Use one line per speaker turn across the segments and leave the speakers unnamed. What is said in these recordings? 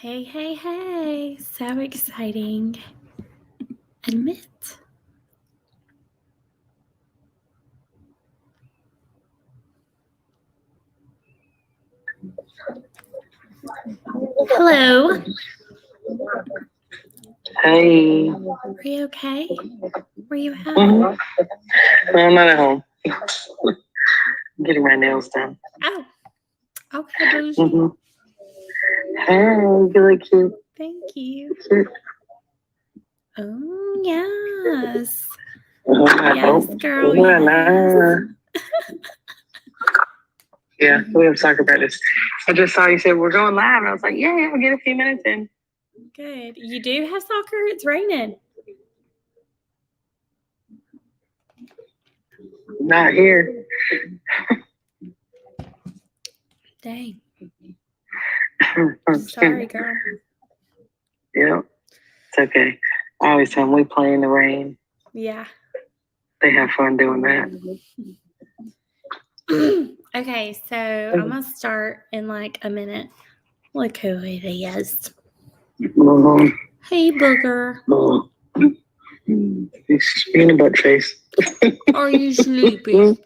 Hey, hey, hey. So exciting. Admit. Hello.
Hey.
Are you okay? Where you at?
No, I'm not at home. I'm getting my nails done.
Oh. Okay, bougie.
Mm-hmm. Hey, you look cute.
Thank you.
Cute.
Oh, yes.
I
Yes,
hope.
girl.
La,
Yes.
la. Yeah, we have soccer practice. I just saw you said we're going live, and I was like, yeah, we'll get a few minutes in.
Good. You do have soccer? It's raining.
Not here.
Dang. Sorry, girl.
Yeah, it's okay. I always tell them we play in the rain.
Yeah.
They have fun doing that.
Okay, so I'm going to start in like a minute. Look who it is.
Mm-hmm.
Hey, booger.
It's peanut butter face.
Are you sleepy?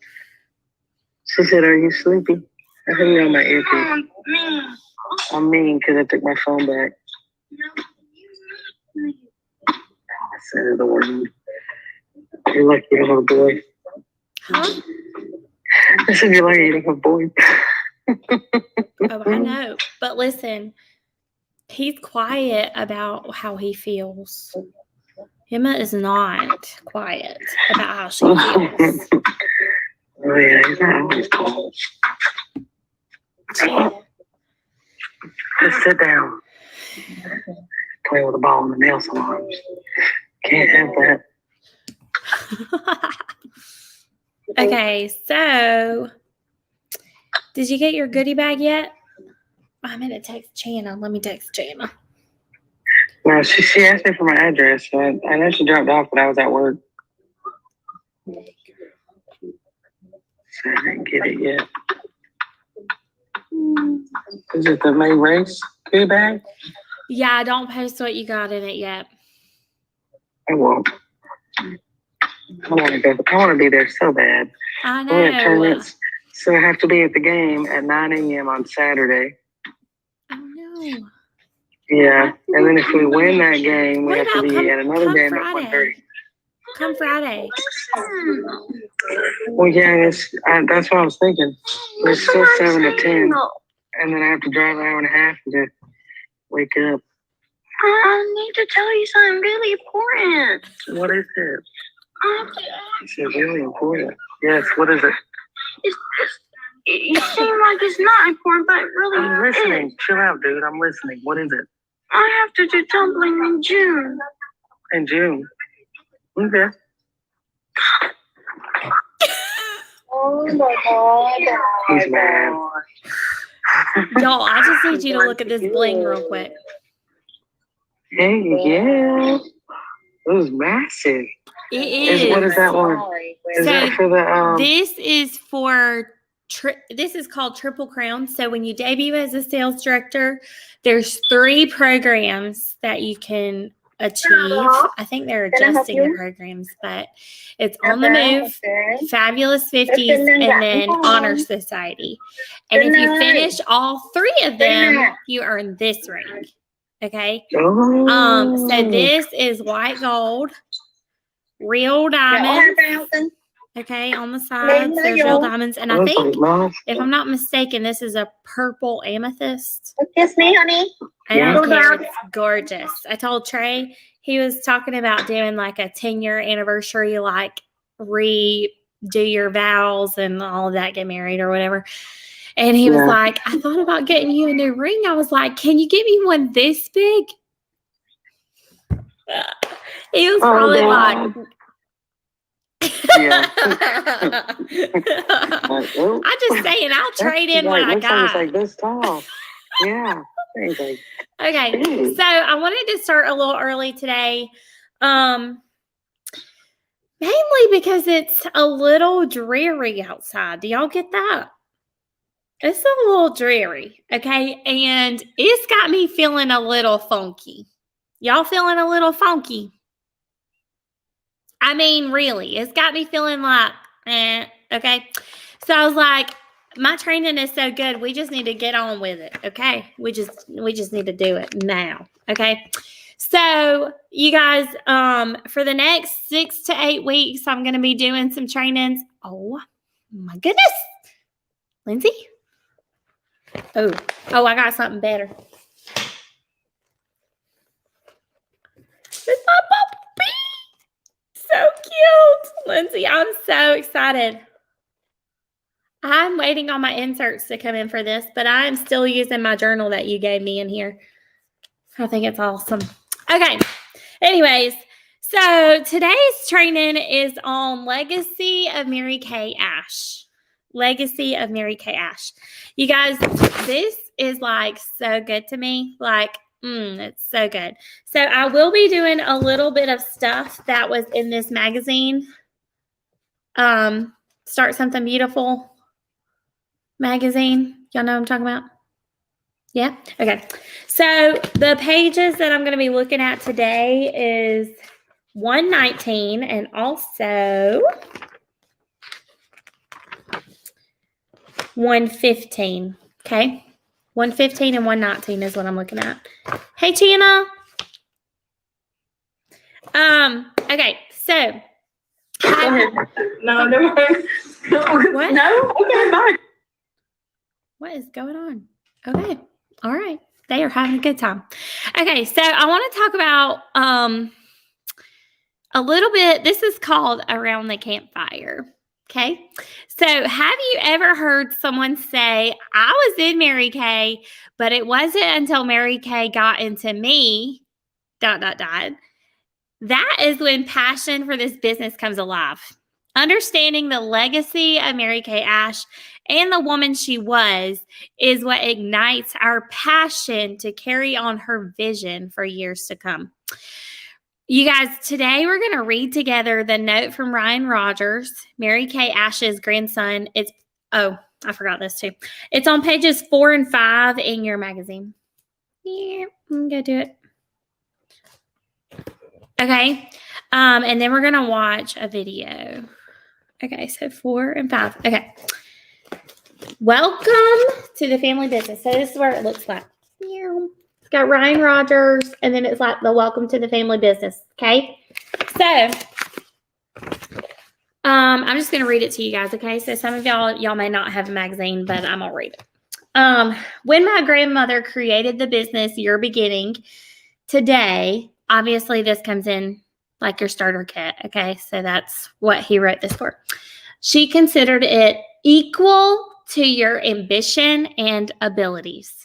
She said, "Are you sleepy?" I think you're on my earpiece. I'm mean because I took my phone back. I said the word. You're lucky you don't have a boy.
Huh?
I said you're lucky you don't have a boy.
Oh, I know. But listen, he's quiet about how he feels. Emma is not quiet about how she feels.
Oh yeah, he's not always cold. Just sit down. Play with a ball in the nail salons. Can't have that.
Okay, so did you get your goodie bag yet? I'm gonna text Jana. Let me text Jana.
No, she asked me for my address. So I know she dropped off, but I was at work. So I didn't get it yet. Is it the May Race goodie bag?
Yeah, don't post what you got in it yet.
I won't. I want to go. I want to be there so bad.
I
We have
know.
tournaments, so I have to be at the game at 9 a.m. on Saturday.
Oh no.
Yeah, and then if we win that game, we
What
have to
about
be at another game at 1:30.
Friday? Come Friday.
Well, yeah, that's what I was thinking. It's still 7 to 10, and then I have to drive an hour and a half to wake up. I need to tell you something really important. What is it? It's really important. Yes, what is it? You seem like it's not important, but really I'm listening. Is. Chill out, dude. I'm listening. What is it? I have to do tumbling in June. In June? Okay. Oh my God. He's mad.
Y'all, I just need you to look at this bling real quick.
Hey, yeah. It was massive.
It is.
What is that one? Is that for the
This is for this is called Triple Crown. So when you debut as a sales director, there's 3 programs that you can achieve. I think they're adjusting the programs, but it's On the Move, Fabulous 50s, and then Honor Society. And if you finish all 3 of them, you earn this ring. Okay. So this is white gold, real diamonds. Okay, on the sides, there's real diamonds. And I think, if I'm not mistaken, this is a purple amethyst.
Kiss me, honey.
I don't care. It's gorgeous. I told Trey, he was talking about doing like a 10-year anniversary, like redo your vows and all of that, get married or whatever. And he was like, I thought about getting you a new ring. I was like, can you get me one this big? He was probably like...
Yeah.
I'm just saying, I'll trade in what I got.
It's like this tall. Yeah.
Okay, so I wanted to start a little early today, mainly because it's a little dreary outside. Do y'all get that? It's a little dreary, okay? And it's got me feeling a little funky. Y'all feeling a little funky? I mean, really, it's got me feeling like, okay? So I was like, my training is so good. We just need to get on with it, okay? We just need to do it now, okay? So you guys, for the next 6 to 8 weeks, I'm going to be doing some trainings. Oh my goodness, Lindsay. Oh, I got something better. It's my puppy. So cute. Lindsay, I'm so excited. I'm waiting on my inserts to come in for this, but I'm still using my journal that you gave me in here. I think it's awesome. Okay. Anyways, so today's training is on Legacy of Mary Kay Ash. Legacy of Mary Kay Ash. You guys, this is like so good to me. Like, it's so good. So I will be doing a little bit of stuff that was in this magazine. Start Something Beautiful magazine. Y'all know what I'm talking about? Yeah? Okay. So the pages that I'm going to be looking at today is 119 and also 115. Okay? 115 and 119 is what I'm looking at. Hey, Tina. Okay, so.
Go ahead. No, never mind.
What?
No, okay, bye.
What is going on? Okay. All right. They are having a good time. Okay, so I want to talk about a little bit. This is called Around the Campfire. Okay. So have you ever heard someone say, I was in Mary Kay, but it wasn't until Mary Kay got into me, ... That is when passion for this business comes alive. Understanding the legacy of Mary Kay Ash and the woman she was is what ignites our passion to carry on her vision for years to come. You guys, today we're going to read together the note from Ryan Rogers, Mary Kay Ash's grandson. I forgot this too. It's on pages 4 and 5 in your magazine. Yeah, I'm going to do it. Okay. And then we're going to watch a video. Okay, so 4 and 5. Okay. Welcome to the family business. So this is where it looks like. It's got Ryan Rogers, and then it's like the welcome to the family business. Okay. So I'm just going to read it to you guys. Okay. So some of y'all may not have a magazine, but I'm going to read it. When my grandmother created the business you're beginning today, obviously this comes in like your starter kit. Okay. So that's what he wrote this for. She considered it equal to your ambition and abilities.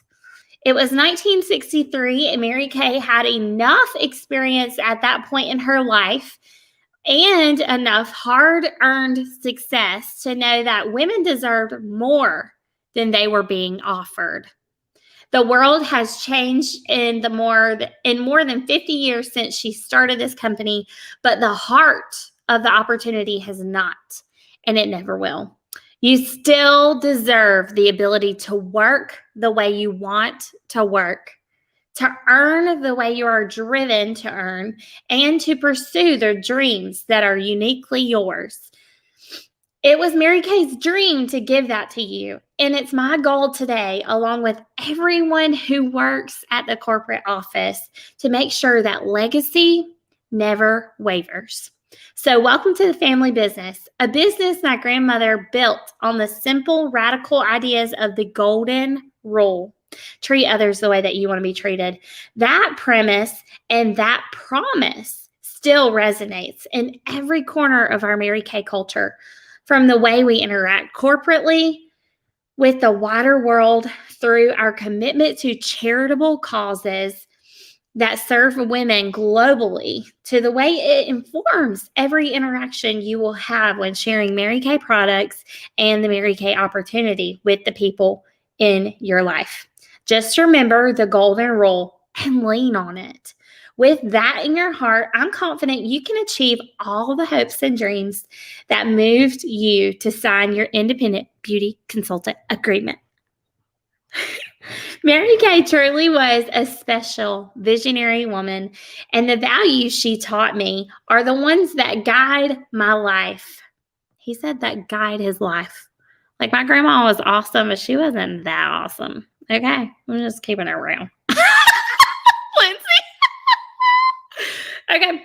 It was 1963, and Mary Kay had enough experience at that point in her life and enough hard-earned success to know that women deserved more than they were being offered. The world has changed in more than 50 years since she started this company, but the heart of the opportunity has not, and it never will. You still deserve the ability to work the way you want to work, to earn the way you are driven to earn, and to pursue the dreams that are uniquely yours. It was Mary Kay's dream to give that to you, and it's my goal today, along with everyone who works at the corporate office, to make sure that legacy never wavers. So welcome to the family business, a business my grandmother built on the simple, radical ideas of the golden rule. Treat others the way that you want to be treated. That premise and that promise still resonates in every corner of our Mary Kay culture, from the way we interact corporately with the wider world through our commitment to charitable causes that serve women globally, to the way it informs every interaction you will have when sharing Mary Kay products and the Mary Kay opportunity with the people in your life. Just remember the golden rule and lean on it. With that in your heart, I'm confident you can achieve all the hopes and dreams that moved you to sign your independent beauty consultant agreement. Mary Kay truly was a special visionary woman, and the values she taught me are the ones that guide my life. He said that guide his life. Like, my grandma was awesome, but she wasn't that awesome. Okay, I'm just keeping it real. Lindsay. Okay.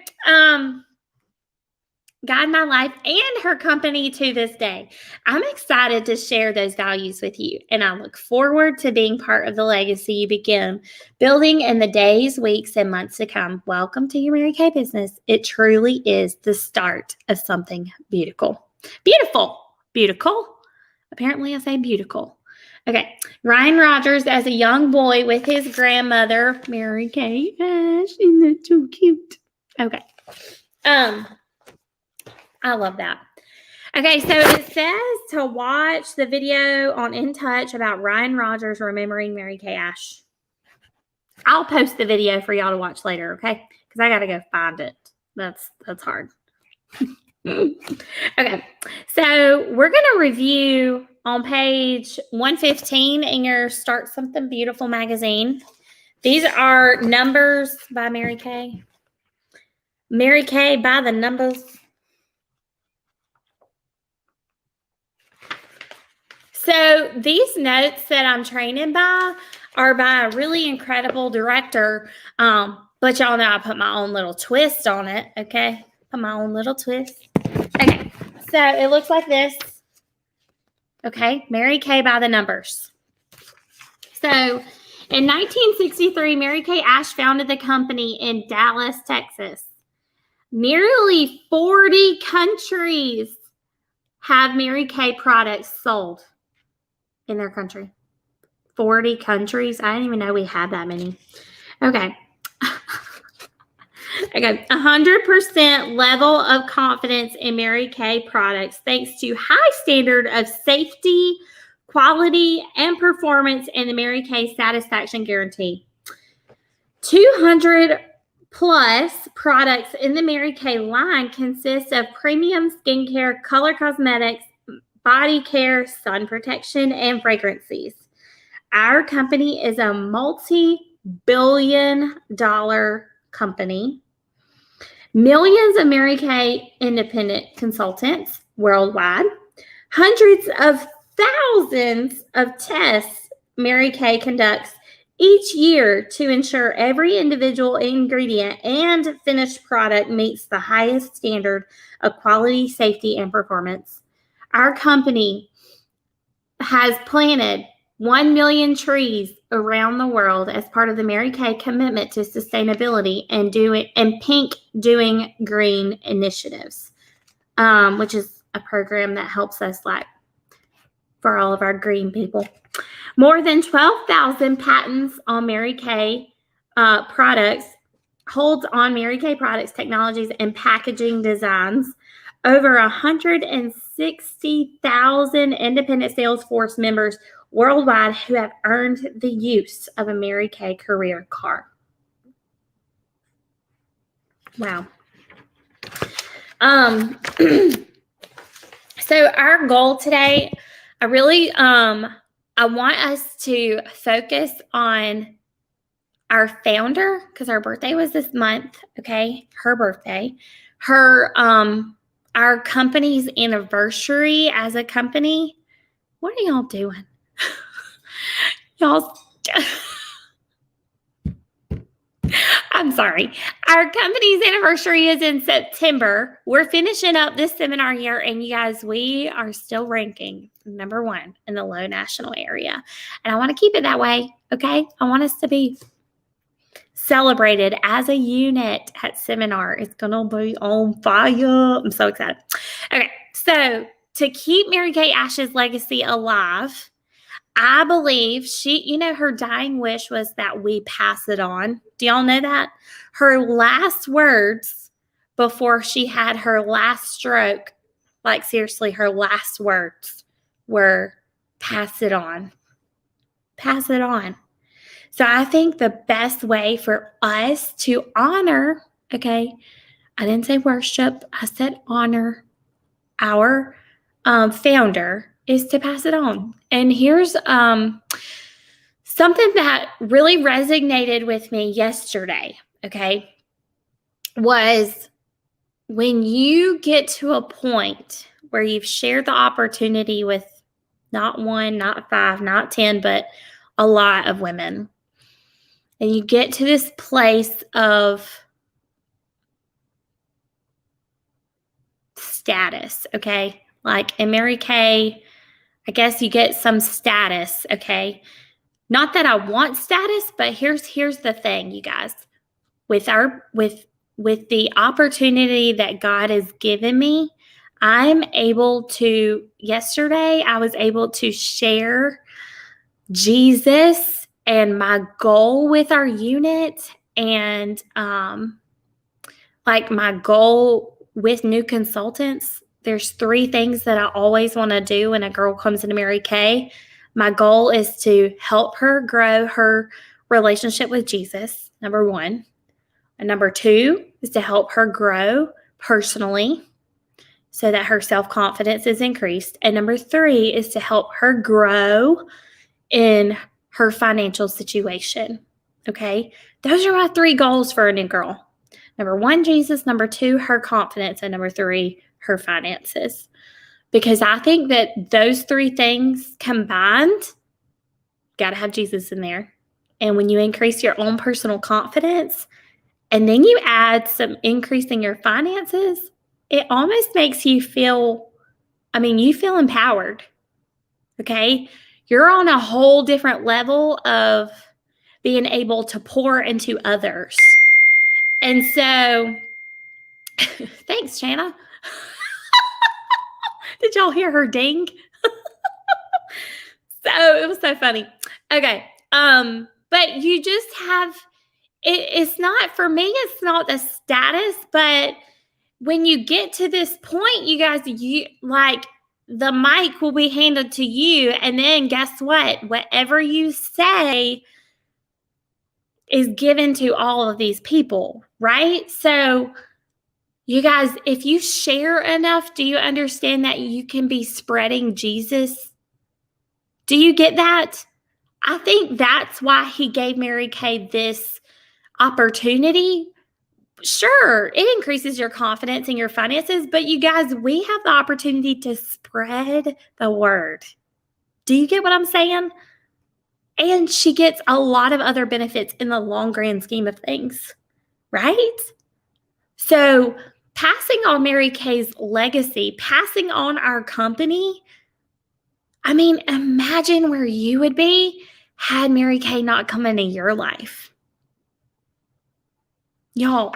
Guide my life and her company to this day. I'm excited to share those values with you, and I look forward to being part of the legacy you begin building in the days, weeks, and months to come. Welcome to your Mary Kay business. It truly is the start of something beautiful. Beautiful. Apparently, I say beautiful. Okay. Ryan Rogers, as a young boy with his grandmother, Mary Kay. Isn't that so cute? Okay. I love that. Okay, so it says to watch the video on In Touch about Ryan Rogers remembering Mary Kay Ash. I'll post the video for y'all to watch later, okay? Because I got to go find it. That's hard. Okay, so we're going to review on page 115 in your Start Something Beautiful magazine. These are numbers by Mary Kay. Mary Kay by the numbers. So these notes that I'm training by are by a really incredible director, but y'all know I put my own little twist on it, okay? Put my own little twist. Okay, so it looks like this. Okay, Mary Kay by the numbers. So in 1963, Mary Kay Ash founded the company in Dallas, Texas. Nearly 40 countries have Mary Kay products sold in their country. 40 countries. I didn't even know we had that many. Okay. Okay. 100% level of confidence in Mary Kay products thanks to high standard of safety, quality, and performance in the Mary Kay satisfaction guarantee. 200 plus products in the Mary Kay line consist of premium skincare, color cosmetics, body care, sun protection, and fragrances. Our company is a multi-billion-dollar company. Millions of Mary Kay independent consultants worldwide. Hundreds of thousands of tests Mary Kay conducts each year to ensure every individual ingredient and finished product meets the highest standard of quality, safety, and performance. Our company has planted 1 million trees around the world as part of the Mary Kay commitment to sustainability and Pink Doing Green initiatives, which is a program that helps us for all of our green people. More than 12,000 patents on Mary Kay products, holds on Mary Kay products, technologies, and packaging designs. Over 160,000 independent sales force members worldwide who have earned the use of a Mary Kay career card. Wow. So our goal today, I want us to focus on our founder, because our birthday was this month, okay? Her birthday. Our company's anniversary as a company. What are y'all doing? Y'all, I'm sorry. Our company's anniversary is in September. We're finishing up this seminar year, and you guys, we are still ranking number 1 in the low national area. And I want to keep it that way, okay? I want us to be celebrated as a unit at seminar. It's going to be on fire. I'm so excited. Okay, so to keep Mary Kay Ash's legacy alive, I believe her dying wish was that we pass it on. Do y'all know that? Her last words before she had her last stroke, like seriously, her last words were pass it on. Pass it on. So I think the best way for us to honor, okay, I didn't say worship, I said honor our founder, is to pass it on. And here's Something that really resonated with me yesterday, okay, was when you get to a point where you've shared the opportunity with not 1, not 5, not 10, but a lot of women, and you get to this place of status, okay? Like in Mary Kay, I guess you get some status, okay? Not that I want status, but here's the thing, you guys. With the opportunity that God has given me, yesterday I was able to share Jesus and my goal with our unit, and like my goal with new consultants. There's 3 things that I always want to do when a girl comes into Mary Kay. My goal is to help her grow her relationship with Jesus, number 1. And number 2 is to help her grow personally so that her self-confidence is increased. And number 3 is to help her grow in her financial situation. Okay? Those are my 3 goals for a new girl. Number 1, Jesus. Number 2, her confidence. And number 3, her finances. Because I think that those 3 things combined, got to have Jesus in there. And when you increase your own personal confidence, and then you add some increase in your finances, it almost makes you feel, you feel empowered. Okay? You're on a whole different level of being able to pour into others. And so, thanks, Shanna. Did y'all hear her ding? So it was so funny. Okay. But you just have, it's not, for me, it's not the status, but when you get to this point, you guys, the mic will be handed to you. And then guess what? Whatever you say is given to all of these people, right? So you guys, if you share enough, do you understand that you can be spreading Jesus? Do you get that? I think that's why he gave Mary Kay this opportunity. Sure, it increases your confidence in your finances, but you guys, we have the opportunity to spread the word. Do you get what I'm saying? And she gets a lot of other benefits in the long grand scheme of things, right? So passing on Mary Kay's legacy, passing on our company, imagine where you would be had Mary Kay not come into your life. Y'all,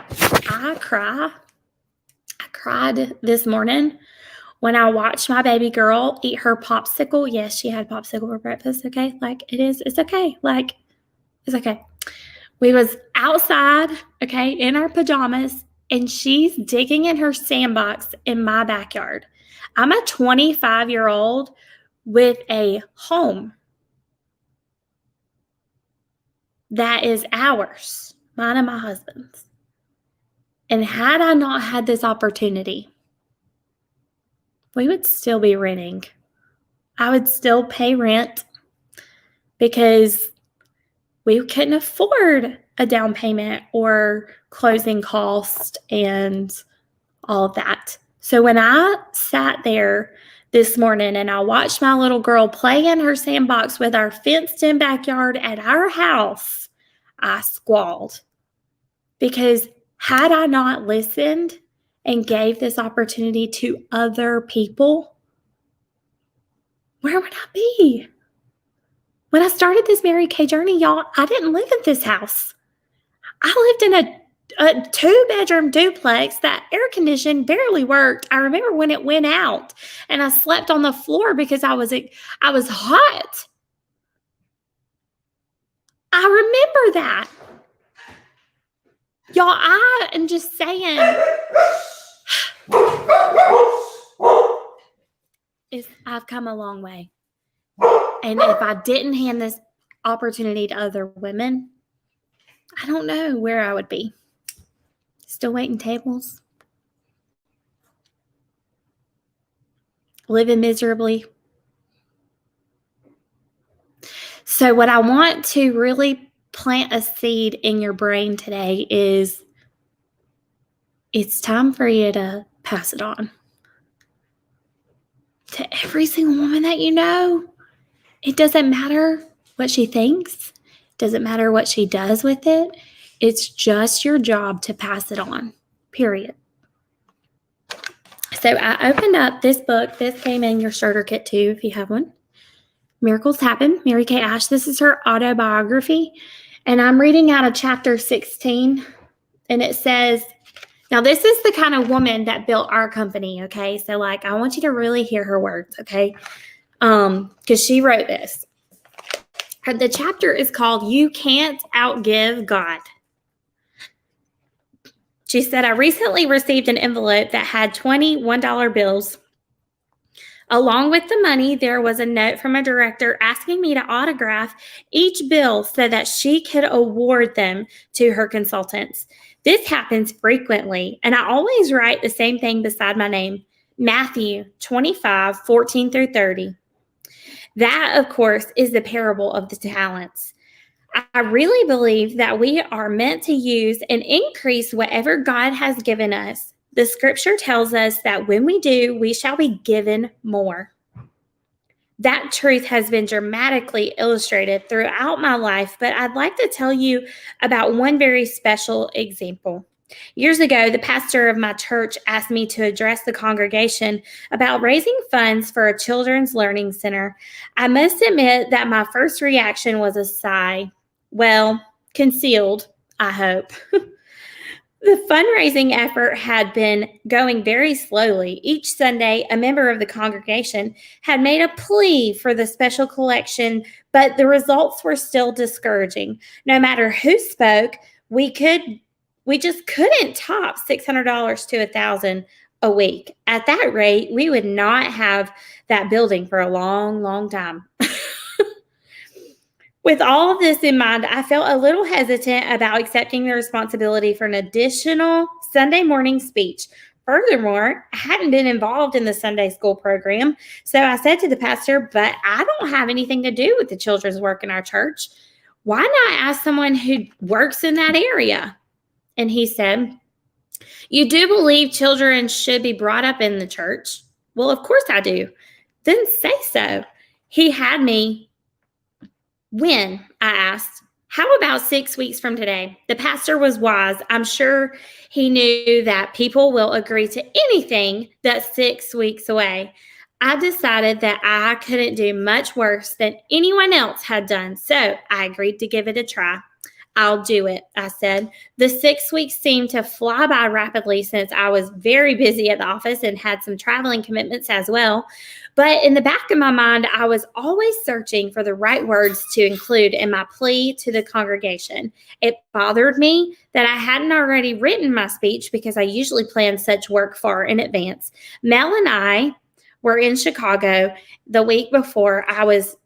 I cried this morning when I watched my baby girl eat her popsicle. Yes, she had popsicle for breakfast, okay? It's okay. It's okay. We was outside, okay, in our pajamas, and she's digging in her sandbox in my backyard. I'm a 25-year-old with a home that is ours, mine and my husband's. And had I not had this opportunity, we would still be renting. I would still pay rent because we couldn't afford a down payment or closing cost and all of that. So when I sat there this morning and I watched my little girl play in her sandbox with our fenced-in backyard at our house, I squalled. Because had I not listened and gave this opportunity to other people, where would I be? When I started this Mary Kay journey, y'all, I didn't live in this house. I lived in a 2-bedroom duplex that air conditioning barely worked. I remember when it went out and I slept on the floor because I was hot. I remember that. Y'all, I am just saying, I've come a long way. And if I didn't hand this opportunity to other women, I don't know where I would be. Still waiting tables. Living miserably. So what I want to really plant a seed in your brain today is it's time for you to pass it on to every single woman that you know. It doesn't matter what she thinks. It doesn't matter what she does with it. It's just your job to pass it on, period. So I opened up this book. This came in your starter kit too, if you have one. Miracles Happen, Mary Kay Ash. This is her autobiography. And I'm reading out of chapter 16. And it says, now this is the kind of woman that built our company, okay? So like, I want you to really hear her words, okay? Because she wrote this. The chapter is called You Can't Outgive God. She said, I recently received an envelope that had 20 $1 bills. Along with the money, there was a note from a director asking me to autograph each bill so that she could award them to her consultants. This happens frequently, and I always write the same thing beside my name, Matthew 25:14-30. That, of course, is the parable of the talents. I really believe that we are meant to use and increase whatever God has given us. The scripture tells us that when we do, we shall be given more. That truth has been dramatically illustrated throughout my life, but I'd like to tell you about one very special example. Years ago, the pastor of my church asked me to address the congregation about raising funds for a children's learning center. I must admit that my first reaction was a sigh. Well, concealed, I hope. The fundraising effort had been going very slowly. Each Sunday, a member of the congregation had made a plea for the special collection, but the results were still discouraging. No matter who spoke, we just couldn't top $600 to $1,000 a week. At that rate, we would not have that building for a long, long time. With all of this in mind, I felt a little hesitant about accepting the responsibility for an additional Sunday morning speech. Furthermore, I hadn't been involved in the Sunday school program, so I said to the pastor, but I don't have anything to do with the children's work in our church. Why not ask someone who works in that area? And he said, you do believe children should be brought up in the church? Well, of course I do. Then say so. He had me. When? I asked. How about 6 weeks from today? The pastor was wise. I'm sure he knew that people will agree to anything that's 6 weeks away. I decided that I couldn't do much worse than anyone else had done, so I agreed to give it a try. I'll do it, I said. The 6 weeks seemed to fly by rapidly since I was very busy at the office and had some traveling commitments as well. But in the back of my mind, I was always searching for the right words to include in my plea to the congregation. It bothered me that I hadn't already written my speech because I usually plan such work far in advance. Mel and I were in Chicago the week before I was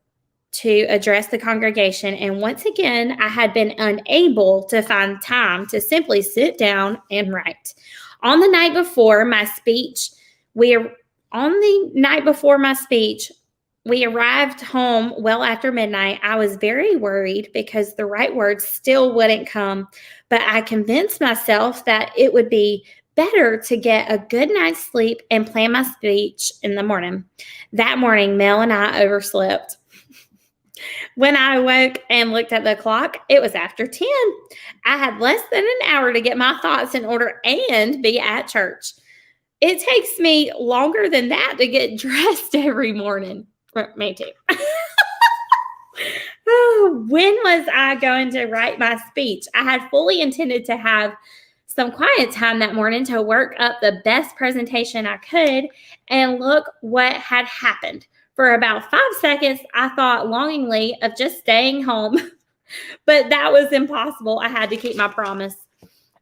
to address the congregation, and once again, I had been unable to find time to simply sit down and write. On the night before my speech, we arrived home well after midnight. I was very worried because the right words still wouldn't come, but I convinced myself that it would be better to get a good night's sleep and plan my speech in the morning. That morning, Mel and I overslept. When I awoke and looked at the clock, it was after 10. I had less than an hour to get my thoughts in order and be at church. It takes me longer than that to get dressed every morning. Me too. When was I going to write my speech? I had fully intended to have some quiet time that morning to work up the best presentation I could, and look what had happened. For about 5 seconds, I thought longingly of just staying home, but that was impossible. I had to keep my promise.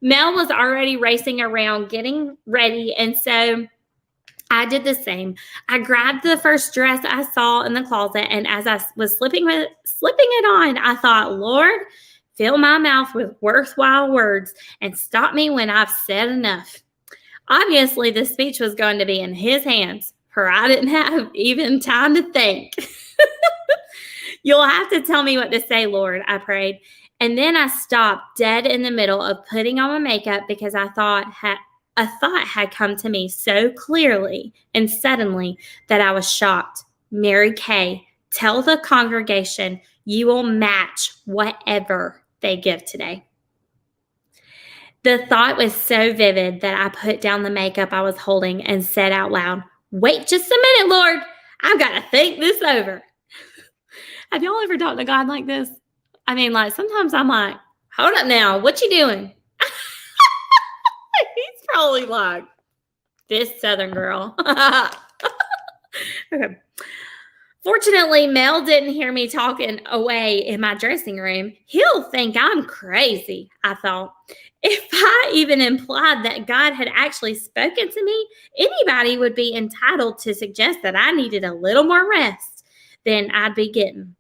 Mel was already racing around getting ready, and so I did the same. I grabbed the first dress I saw in the closet, and as I was slipping it on, I thought, Lord, fill my mouth with worthwhile words and stop me when I've said enough. Obviously, the speech was going to be in his hands, for I didn't have even time to think. You'll have to tell me what to say, Lord, I prayed. And then I stopped dead in the middle of putting on my makeup because a thought had come to me so clearly and suddenly that I was shocked. Mary Kay, tell the congregation you will match whatever they give today. The thought was so vivid that I put down the makeup I was holding and said out loud, wait just a minute, Lord. I've got to think this over. Have y'all ever talked to God like this? I mean, like sometimes I'm like, hold up now. What you doing? He's probably like, this Southern girl. Okay. Fortunately, Mel didn't hear me talking away in my dressing room. He'll think I'm crazy, I thought. If I even implied that God had actually spoken to me, anybody would be entitled to suggest that I needed a little more rest than I'd be getting.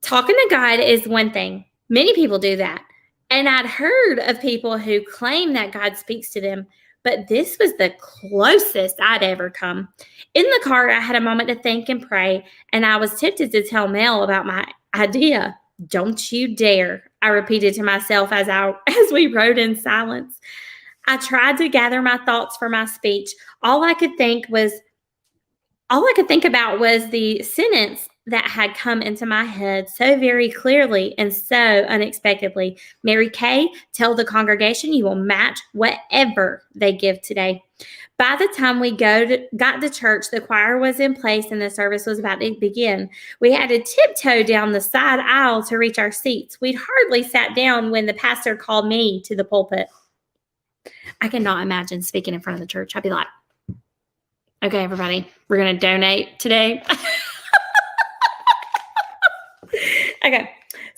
Talking to God is one thing. Many people do that. And I'd heard of people who claim that God speaks to them, but this was the closest I'd ever come. In the car, I had a moment to think and pray, and I was tempted to tell Mel about my idea. Don't you dare, I repeated to myself as we rode in silence. I tried to gather my thoughts for my speech. All I could think about was the sentence that had come into my head so very clearly and so unexpectedly. Mary Kay, tell the congregation you will match whatever they give today. By the time we got to church, the choir was in place and the service was about to begin. We had to tiptoe down the side aisle to reach our seats. We'd hardly sat down when the pastor called me to the pulpit. I cannot imagine speaking in front of the church. I'd be like, okay, everybody, we're going to donate today. Okay.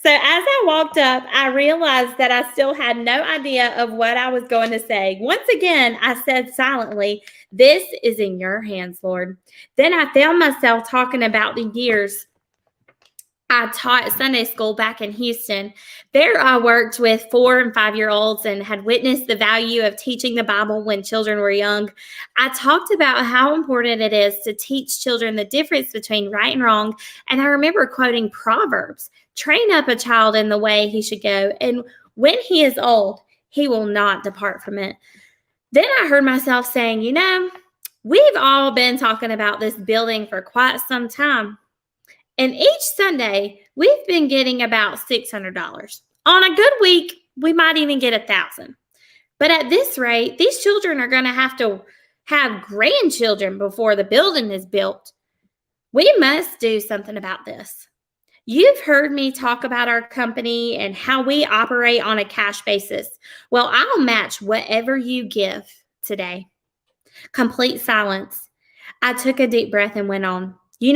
So as I walked up, I realized that I still had no idea of what I was going to say. Once again, I said silently, this is in your hands, Lord. Then I found myself talking about the years I taught Sunday school back in Houston. There I worked with 4- and 5-year-olds and had witnessed the value of teaching the Bible when children were young. I talked about how important it is to teach children the difference between right and wrong. And I remember quoting Proverbs, train up a child in the way he should go. And when he is old, he will not depart from it. Then I heard myself saying, we've all been talking about this building for quite some time. And each Sunday, we've been getting about $600. On a good week, we might even get $1,000. But at this rate, these children are going to have grandchildren before the building is built. We must do something about this. You've heard me talk about our company and how we operate on a cash basis. Well, I'll match whatever you give today. Complete silence. I took a deep breath and went on. You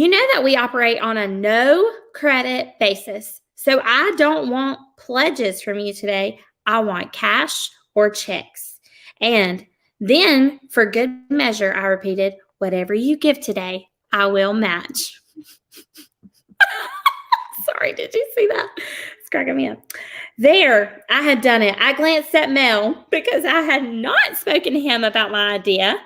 know that we operate on a no credit basis. So I don't want pledges from you today. I want cash or checks. And then for good measure, I repeated, whatever you give today, I will match. Sorry, did you see that? It's cracking me up. There, I had done it. I glanced at Mel because I had not spoken to him about my idea.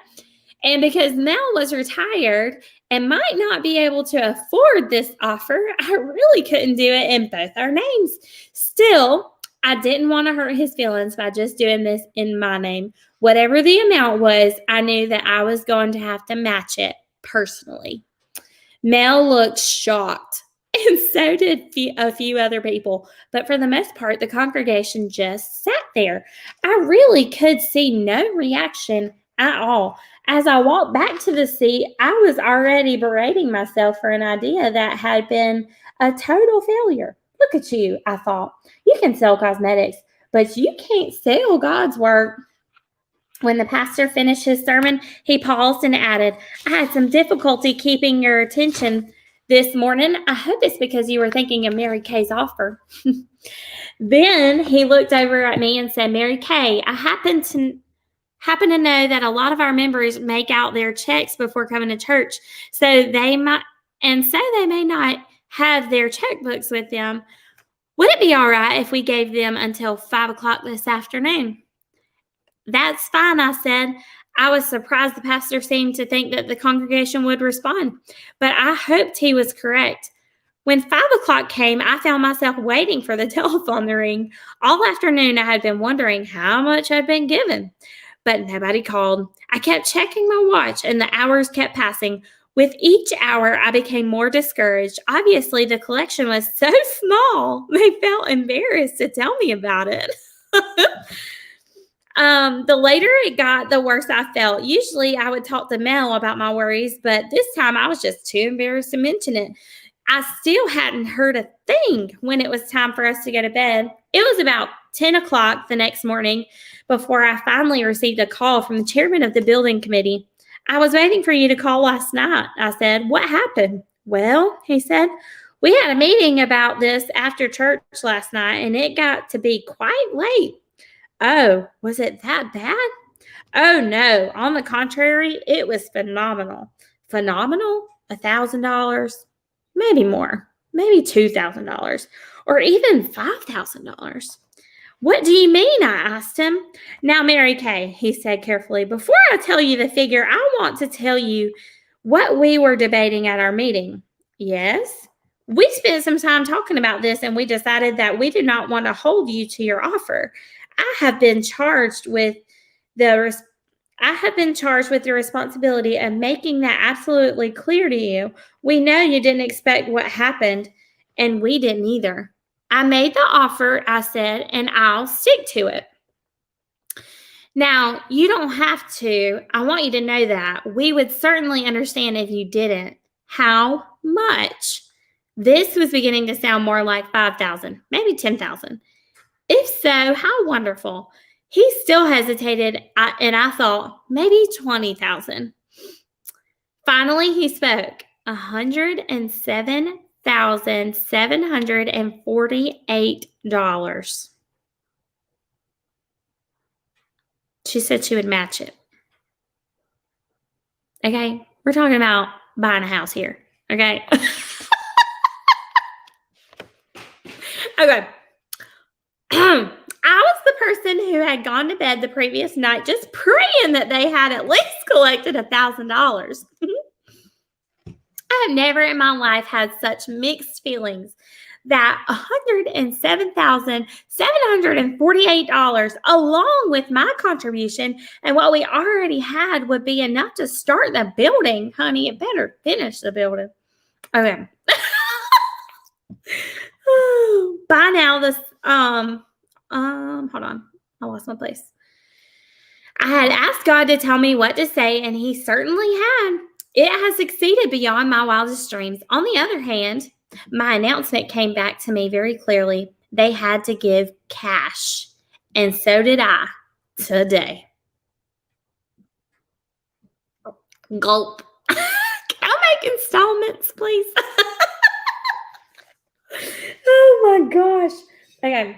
And because Mel was retired and might not be able to afford this offer, I really couldn't do it in both our names. Still, I didn't want to hurt his feelings by just doing this in my name. Whatever the amount was, I knew that I was going to have to match it personally. Mel looked shocked, and so did a few other people. But for the most part, the congregation just sat there. I really could see no reaction at all. As I walked back to the seat, I was already berating myself for an idea that had been a total failure. Look at you, I thought. You can sell cosmetics, but you can't sell God's work. When the pastor finished his sermon, he paused and added, I had some difficulty keeping your attention this morning. I hope it's because you were thinking of Mary Kay's offer. Then he looked over at me and said, Mary Kay, I happen to know that a lot of our members make out their checks before coming to church, so they may not have their checkbooks with them. Would it be all right if we gave them until 5 o'clock this afternoon? That's fine, I said. I was surprised the pastor seemed to think that the congregation would respond, but I hoped he was correct. When 5 o'clock came, I found myself waiting for the telephone to ring. All afternoon, I had been wondering how much I'd been given, but nobody called. I kept checking my watch, and the hours kept passing. With each hour, I became more discouraged. Obviously, the collection was so small, they felt embarrassed to tell me about it. The later it got, the worse I felt. Usually, I would talk to Mel about my worries, but this time I was just too embarrassed to mention it. I still hadn't heard a thing when it was time for us to go to bed. It was about 10 o'clock the next morning before I finally received a call from the chairman of the building committee. I was waiting for you to call last night, I said. What happened? Well, he said, we had a meeting about this after church last night, and it got to be quite late. Oh, was it that bad? Oh, no. On the contrary, it was phenomenal. Phenomenal? $1,000? Maybe more. Maybe $2,000. Or even $5,000. What do you mean? I asked him. Now, Mary Kay, he said carefully, before I tell you the figure, I want to tell you what we were debating at our meeting. Yes? We spent some time talking about this, and we decided that we did not want to hold you to your offer. I have been charged with the responsibility of making that absolutely clear to you. We know you didn't expect what happened, and we didn't either. I made the offer, I said, and I'll stick to it. Now, you don't have to. I want you to know that. We would certainly understand if you didn't. How much? This was beginning to sound more like $5,000, maybe $10,000. If so, how wonderful. He still hesitated, and I thought, maybe $20,000. Finally, he spoke. $107,748. She said she would match it. Okay? We're talking about buying a house here. Okay? Okay. I was the person who had gone to bed the previous night just praying that they had at least collected $1,000. I have never in my life had such mixed feelings that $107,748, along with my contribution and what we already had, would be enough to start the building. Honey, it better finish the building. Okay. By now, this hold on. I lost my place. I had asked God to tell me what to say, and he certainly had. It has exceeded beyond my wildest dreams. On the other hand, my announcement came back to me very clearly. They had to give cash, and so did I today. Gulp. Can I make installments, please? Oh my gosh. Okay.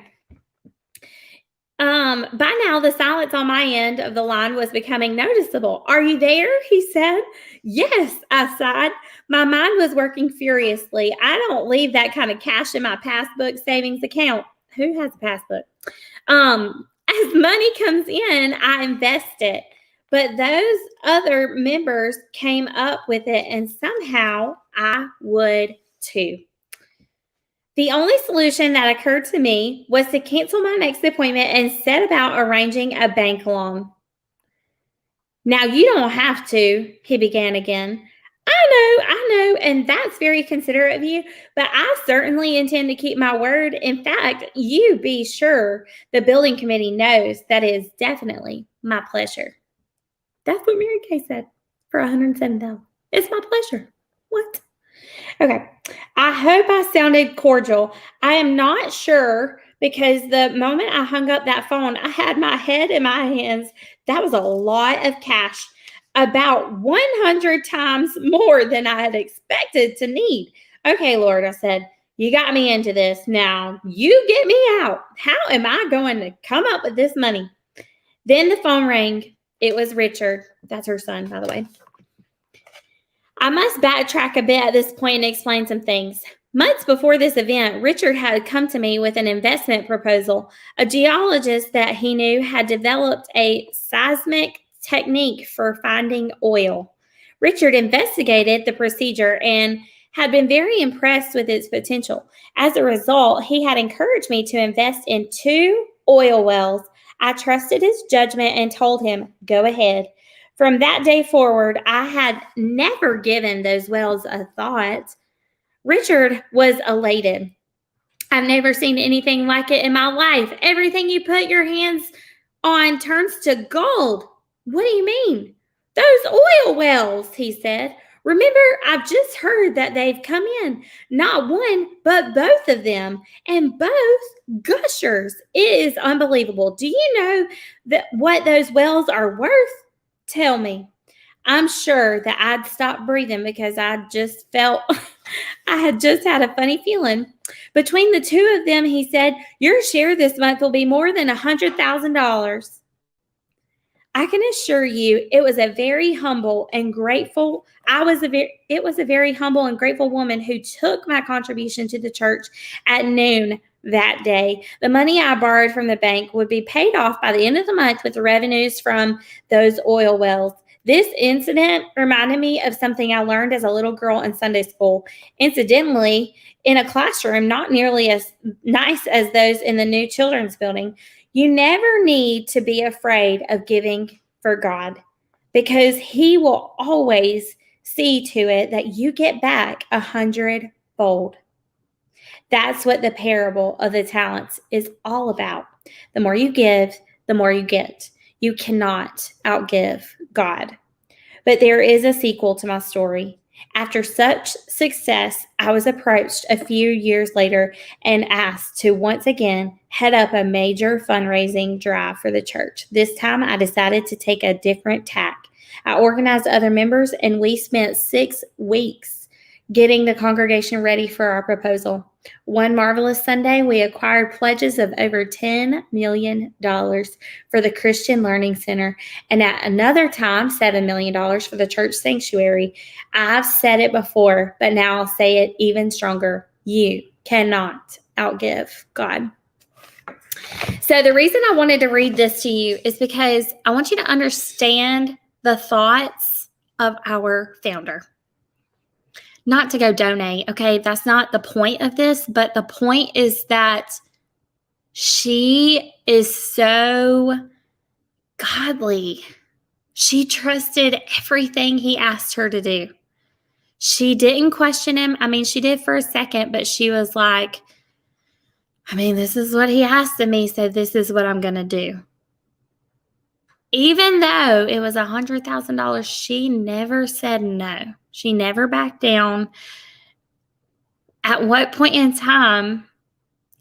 By now, the silence on my end of the line was becoming noticeable. Are you there? He said. Yes, I sighed. My mind was working furiously. I don't leave that kind of cash in my passbook savings account. Who has a passbook? As money comes in, I invest it. But those other members came up with it, and somehow I would too. The only solution that occurred to me was to cancel my next appointment and set about arranging a bank loan. Now, you don't have to, he began again. I know, and that's very considerate of you, but I certainly intend to keep my word. In fact, you be sure the building committee knows that is definitely my pleasure. That's what Mary Kay said for $107,000. It's my pleasure. What? Okay. I hope I sounded cordial. I am not sure because the moment I hung up that phone, I had my head in my hands. That was a lot of cash, about 100 times more than I had expected to need. Okay, Lord, I said, you got me into this. Now you get me out. How am I going to come up with this money? Then the phone rang. It was Richard. That's her son, by the way. I must backtrack a bit at this point and explain some things. Months before this event, Richard had come to me with an investment proposal. A geologist that he knew had developed a seismic technique for finding oil. Richard investigated the procedure and had been very impressed with its potential. As a result, he had encouraged me to invest in 2 oil wells. I trusted his judgment and told him, go ahead. From that day forward, I had never given those wells a thought. Richard was elated. I've never seen anything like it in my life. Everything you put your hands on turns to gold. What do you mean? Those oil wells, he said. Remember, I've just heard that they've come in. Not one, but both of them. And both gushers. It is unbelievable. Do you know what those wells are worth? Tell me. I'm sure that I'd stopped breathing because I just felt I had just had a funny feeling. Between the 2 of them, he said, your share this month will be more than $100,000. I can assure you it was a very humble and grateful. It was a very humble and grateful woman who took my contribution to the church at noon that day. The money I borrowed from the bank would be paid off by the end of the month with the revenues from those oil wells. This incident reminded me of something I learned as a little girl in Sunday school. Incidentally, in a classroom not nearly as nice as those in the new children's building, you never need to be afraid of giving for God because He will always see to it that you get back 100-fold. That's what the parable of the talents is all about. The more you give, the more you get. You cannot outgive God. But there is a sequel to my story. After such success, I was approached a few years later and asked to once again head up a major fundraising drive for the church. This time, I decided to take a different tack. I organized other members, and we spent 6 weeks getting the congregation ready for our proposal. One marvelous Sunday, we acquired pledges of over $10 million for the Christian Learning Center, and at another time, $7 million for the church sanctuary. I've said it before, but now I'll say it even stronger. You cannot outgive God. So the reason I wanted to read this to you is because I want you to understand the thoughts of our founder. Not to go donate, okay? That's not the point of this, but the point is that she is so godly. She trusted everything he asked her to do. She didn't question him. I mean, she did for a second, but she was like, this is what he asked of me, so this is what I'm going to do. Even though it was $100,000, she never said no. She never backed down. At what point in time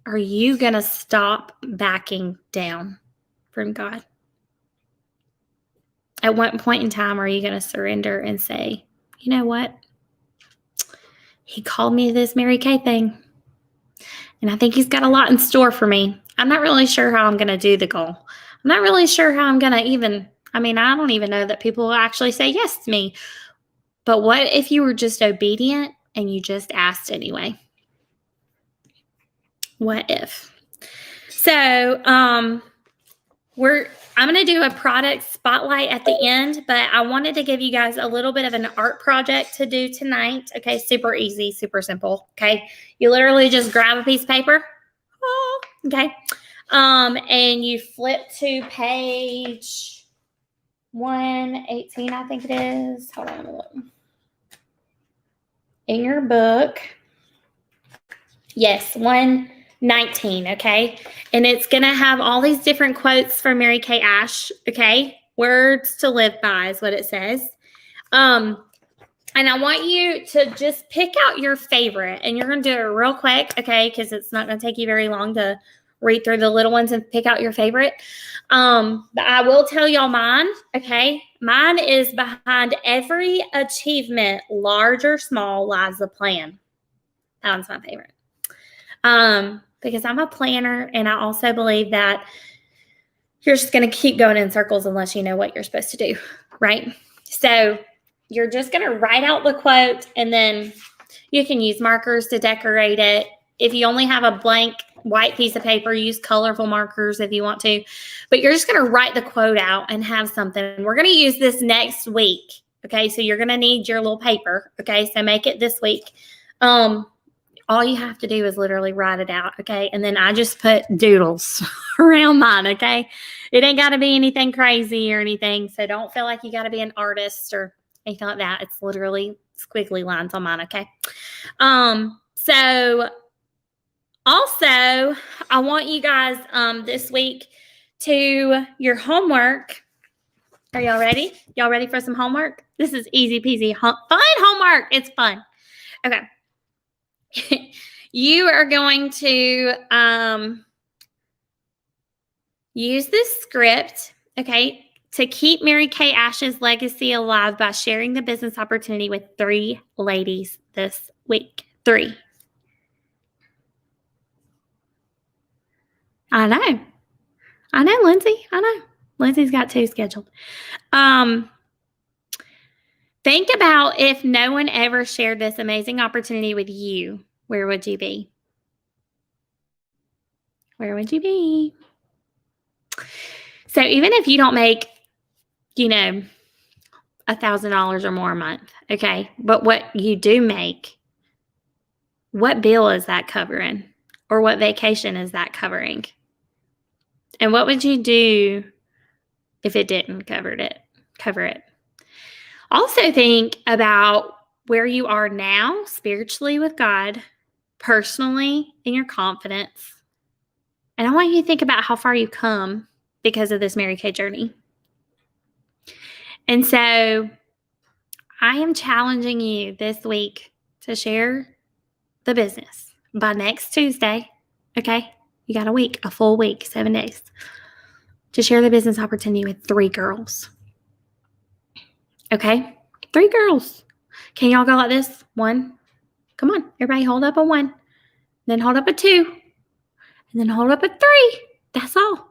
are you going to stop backing down from God? At what point in time are you going to surrender and say, you know what? He called me to this Mary Kay thing, and I think he's got a lot in store for me. I'm not really sure how I'm going to do the goal. I'm not really sure how I'm going to I don't even know that people will actually say yes to me. But what if you were just obedient and you just asked anyway? What if? So I'm going to do a product spotlight at the end, but I wanted to give you guys a little bit of an art project to do tonight. Okay, super easy, super simple. Okay, you literally just grab a piece of paper. Oh, okay. And you flip to page 118, I think it is. Hold on a look. In your book. Yes, 119, okay? And it's going to have all these different quotes from Mary Kay Ash, okay? Words to live by is what it says. And I want you to just pick out your favorite. And you're going to do it real quick, okay? Because it's not going to take you very long to read through the little ones and pick out your favorite. But I will tell y'all mine, okay? Mine is behind every achievement, large or small, lies a plan. That one's my favorite. Because I'm a planner, and I also believe that you're just going to keep going in circles unless you know what you're supposed to do, right? So you're just going to write out the quote, and then you can use markers to decorate it. If you only have a blank white piece of paper. Use colorful markers if you want to. But you're just going to write the quote out and have something. We're going to use this next week. Okay, so you're going to need your little paper. Okay, so make it this week. All you have to do is literally write it out. Okay, and then I just put doodles around mine. Okay, it ain't got to be anything crazy or anything. So don't feel like you got to be an artist or anything like that. It's literally squiggly lines on mine. Okay. So also I want you guys this week to your homework. Are y'all ready? Y'all ready for some homework? This is easy peasy fun homework. It's fun. Okay. You are going to use this script, okay, to keep Mary Kay Ash's legacy alive by sharing the business opportunity with 3 ladies this week. 3. I know, Lindsay. I know. Lindsay's got 2 scheduled. Think about if no one ever shared this amazing opportunity with you, where would you be? Where would you be? So even if you don't make, $1,000 or more a month, okay, but what you do make, what bill is that covering? Or what vacation is that covering? And what would you do if it didn't cover it? Also think about where you are now spiritually with God, personally in your confidence. And I want you to think about how far you've come because of this Mary Kay journey. And so I am challenging you this week to share the business by next Tuesday. Okay? You got a full week, 7 days, to share the business opportunity with 3 girls. Okay? 3 girls. Can y'all go like this? 1. Come on. Everybody hold up a 1. Then hold up a 2. And then hold up a 3. That's all.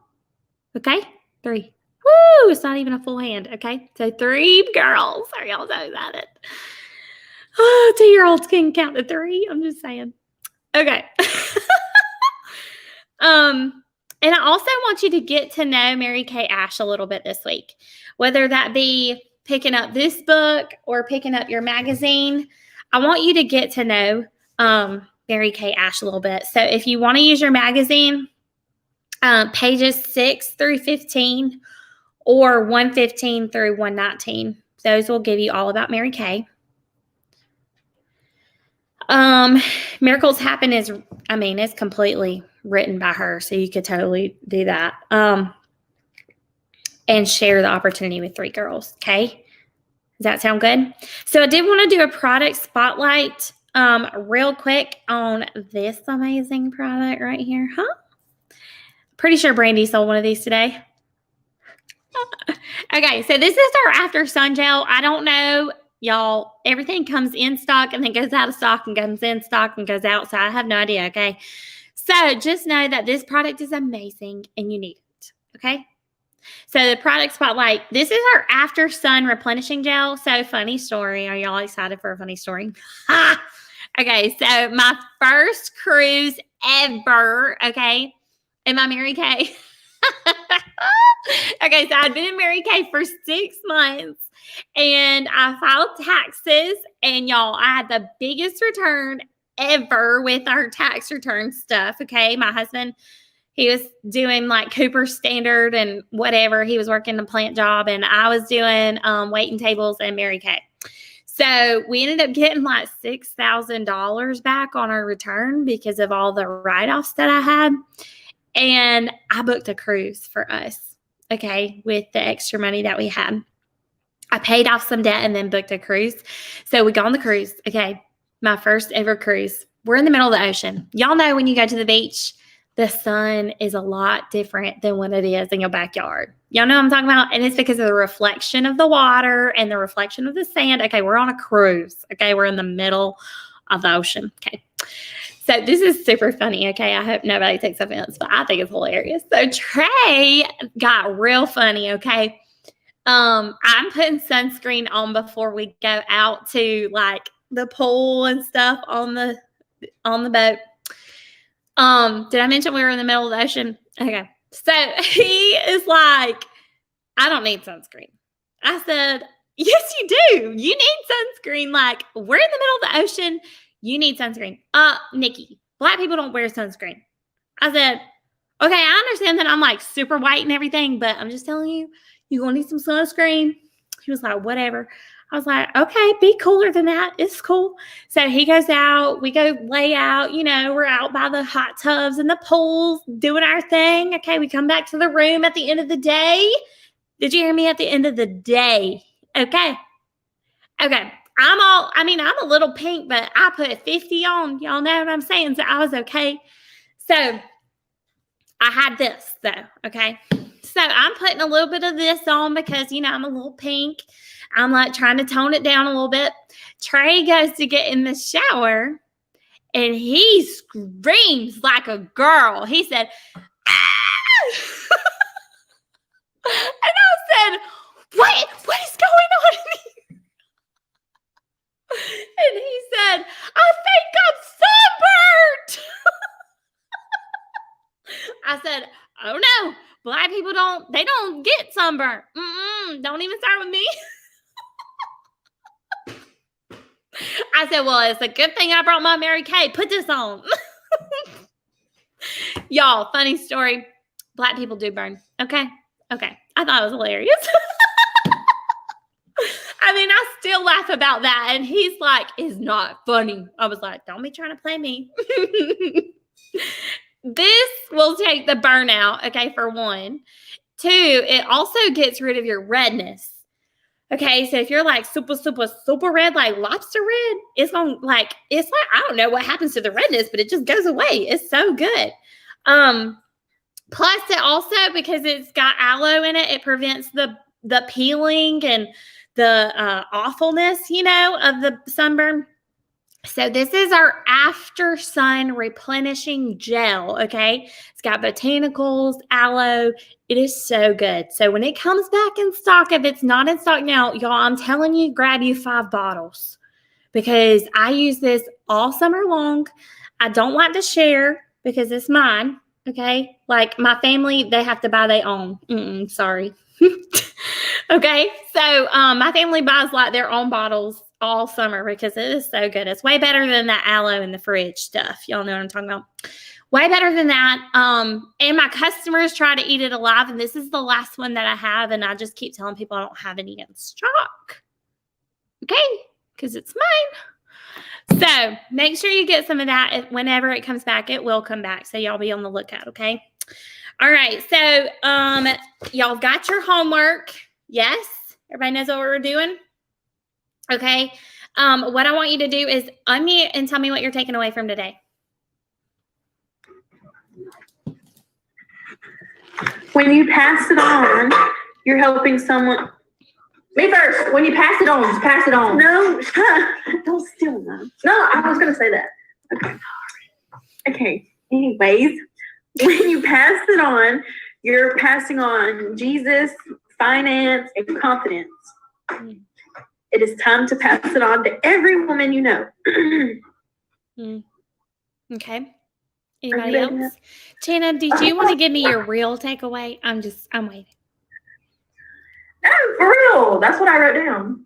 Okay? 3. Woo! It's not even a full hand. Okay? So 3 girls. Are y'all so excited? Oh, 2-year-olds can count to 3. I'm just saying. Okay. And I also want you to get to know Mary Kay Ash a little bit this week, whether that be picking up this book or picking up your magazine. I want you to get to know Mary Kay Ash a little bit. So if you want to use your magazine, pages 6 through 15 or 115 through 119, those will give you all about Mary Kay. Miracles Happen is completely written by her, so you could totally do that. And share the opportunity with 3 girls. Okay. Does that sound good? So I did want to do a product spotlight real quick on this amazing product right here. Pretty sure Brandy sold one of these today. Okay. So this is our After Sun Gel. I don't know, y'all, everything comes in stock and then goes out of stock and comes in stock and goes out. So I have no idea. Okay. So just know that this product is amazing and you need it. Okay. So the product spotlight, this is our After Sun replenishing gel. So funny story. Are y'all excited for a funny story? Okay. So my first cruise ever. Okay. In my Mary Kay. Okay. So I'd been in Mary Kay for 6 months. And I filed taxes, and y'all, I had the biggest return ever with our tax return stuff. Okay. My husband, he was doing like Cooper Standard and whatever. He was working a plant job, and I was doing waiting tables and Mary Kay. So we ended up getting like $6,000 back on our return because of all the write-offs that I had. And I booked a cruise for us. Okay. With the extra money that we had. I paid off some debt and then booked a cruise. So we go on the cruise. Okay. My first ever cruise. We're in the middle of the ocean. Y'all know when you go to the beach, the sun is a lot different than what it is in your backyard. Y'all know what I'm talking about? And it's because of the reflection of the water and the reflection of the sand. Okay. We're on a cruise. Okay. We're in the middle of the ocean. Okay. So this is super funny. Okay. I hope nobody takes offense, but I think it's hilarious. So Trey got real funny. Okay. I'm putting sunscreen on before we go out to like the pool and stuff on the boat. Did I mention we were in the middle of the ocean? Okay. So he is like, I don't need sunscreen. I said, yes, you do. You need sunscreen. Like, we're in the middle of the ocean. You need sunscreen. Nikki, Black people don't wear sunscreen. I said, okay, I understand that I'm like super white and everything, but I'm just telling you, you're going to need some sunscreen. He was like, whatever. I was like, okay, be cooler than that. It's cool. So he goes out. We go lay out. We're out by the hot tubs and the pools doing our thing. Okay, we come back to the room at the end of the day. Did you hear me? At the end of the day. Okay. I'm a little pink, but I put 50 on. Y'all know what I'm saying? So I was okay. So I had this though. Okay. So I'm putting a little bit of this on because, I'm a little pink. I'm like trying to tone it down a little bit. Trey goes to get in the shower and he screams like a girl. He said, ah! And I said, what is going on in here? And he said, I think I'm sunburned. I said, oh no, Black people don't get sunburned. Don't even start with me. I said, well, it's a good thing I brought my Mary Kay. Put this on. Y'all, funny story. Black people do burn. Okay. I thought it was hilarious. I still laugh about that. And he's like, it's not funny. I was like, don't be trying to play me. This will take the burnout, okay, for one. Two, it also gets rid of your redness. Okay, so if you're like super, super, super red, like lobster red, it's like, I don't know what happens to the redness, but it just goes away. It's so good. Plus it also, because it's got aloe in it, it prevents the peeling and the awfulness, of the sunburn. So this is our after sun replenishing gel, okay? It's got botanicals, aloe. It is so good. So when it comes back in stock, if it's not in stock now, y'all, I'm telling you, grab you 5 bottles because I use this all summer long. I don't like to share because it's mine, okay? Like my family, they have to buy their own. Sorry. Okay, so my family buys like their own bottles all summer because it is so good. It's way better than that aloe in the fridge stuff. Y'all know what I'm talking about. Way better than that. And my customers try to eat it alive, and this is the last one that I have, and I just keep telling people I don't have any in stock. Okay, because it's mine. So make sure you get some of that. Whenever it comes back, it will come back. So y'all be on the lookout, okay? All right, so y'all got your homework. Yes? Everybody knows what we're doing? Okay. What I want you to do is unmute and tell me what you're taking away from today.
When you pass it on, you're helping someone. Me first. When you pass it on, just pass it on. No, don't steal them. No, I was going to say that. Okay. Anyways, when you pass it on, you're passing on Jesus, finance, and confidence. It is time to pass it on to every woman you know.
Okay. Anybody else? Chana, did you want to give me your real takeaway? I'm waiting.
No, for real. That's what I wrote down.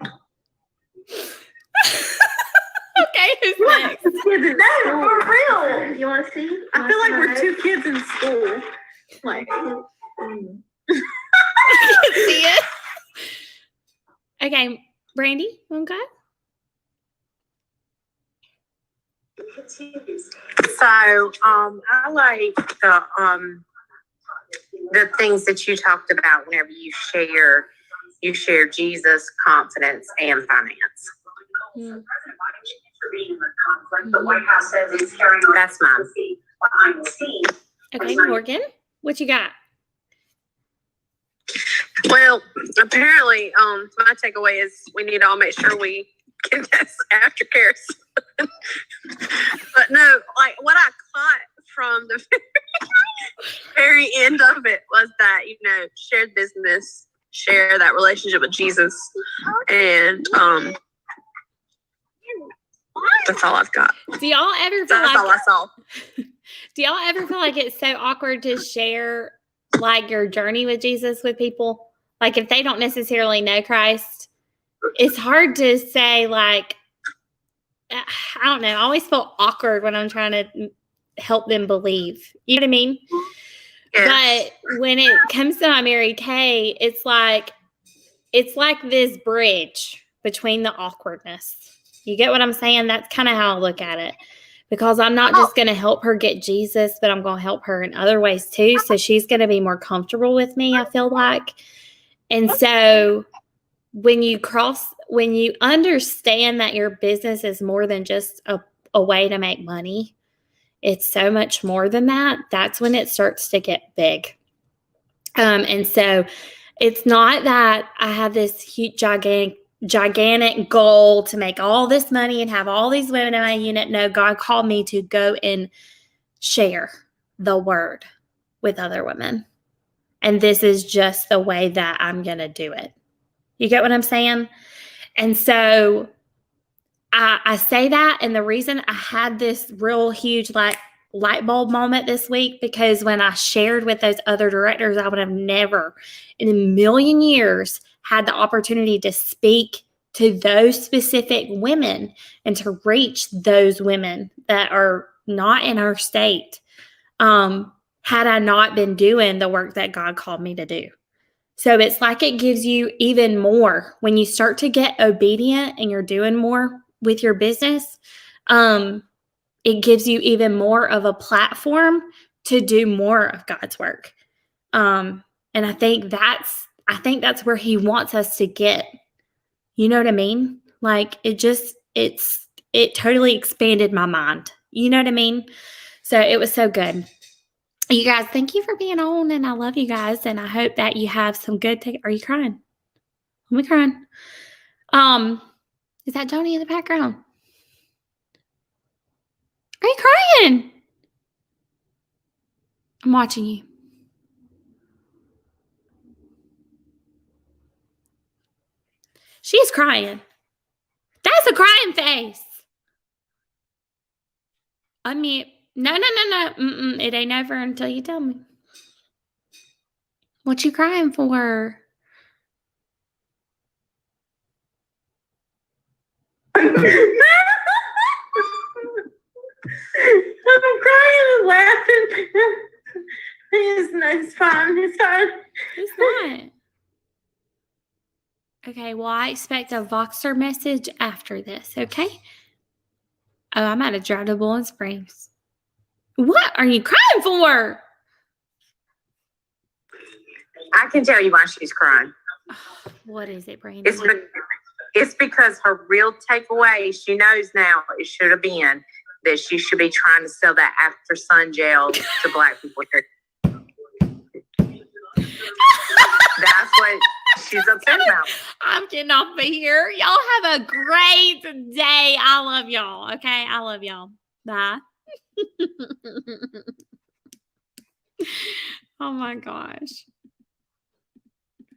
Okay, who's next?
No, for real. You want to see? I feel like we're 2 kids in school. Like,
I can see it. Okay, Brandy, you want to go?
So, I like the things that you talked about whenever you share Jesus, confidence, and finance. That's mine.
Okay, Morgan, what you got?
Well, apparently, my takeaway is we need to all make sure we get this aftercare. But no, like what I caught from the very end of it was that, shared business, share that relationship with Jesus. And That's all I've got.
Do y'all ever feel
That's all I
like
saw.
do y'all ever feel like it's so awkward to share like your journey with Jesus with people? Like if they don't necessarily know Christ, it's hard to say like I don't know. I always feel awkward when I'm trying to help them believe. You know what I mean?
Yes.
But when it comes to my Mary Kay, it's like this bridge between the awkwardness. You get what I'm saying? That's kind of how I look at it. Because I'm not just going to help her get Jesus, but I'm going to help her in other ways too. So she's going to be more comfortable with me, I feel like. And so when you understand that your business is more than just a way to make money, it's so much more than that. That's when it starts to get big. And so it's not that I have this huge, gigantic goal to make all this money and have all these women in my unit. No, God called me to go and share the word with other women. And this is just the way that I'm going to do it. You get what I'm saying? And so I say that, and the reason I had this real huge light bulb moment this week, because when I shared with those other directors, I would have never in a million years had the opportunity to speak to those specific women and to reach those women that are not in our state, had I not been doing the work that God called me to do. So it's like it gives you even more when you start to get obedient and you're doing more with your business. It gives you even more of a platform to do more of God's work. And I think that's where he wants us to get. You know what I mean? Like it totally expanded my mind. You know what I mean? So it was so good. You guys, thank you for being on, and I love you guys, and I hope that you have some good Are you crying? Am I crying? Is that Joni in the background? Are you crying? I'm watching you. She's crying. That's a crying face. Unmute. No. It ain't over until you tell me. What you crying for?
I'm crying and laughing. It's fine. It's fine.
It's not. Okay, well, I expect a Voxer message after this, okay? Oh, I'm at a drive to Bowling Springs. What are you crying for?
I can tell you why she's crying.
What is it, Brandon?
It's because her real takeaway, she knows now, it should have been that she should be trying to sell that after sun gel to Black people here. That's what she's upset about.
I'm getting off of here. Y'all have a great day. I love y'all. Okay, I love y'all. Bye. Oh my gosh.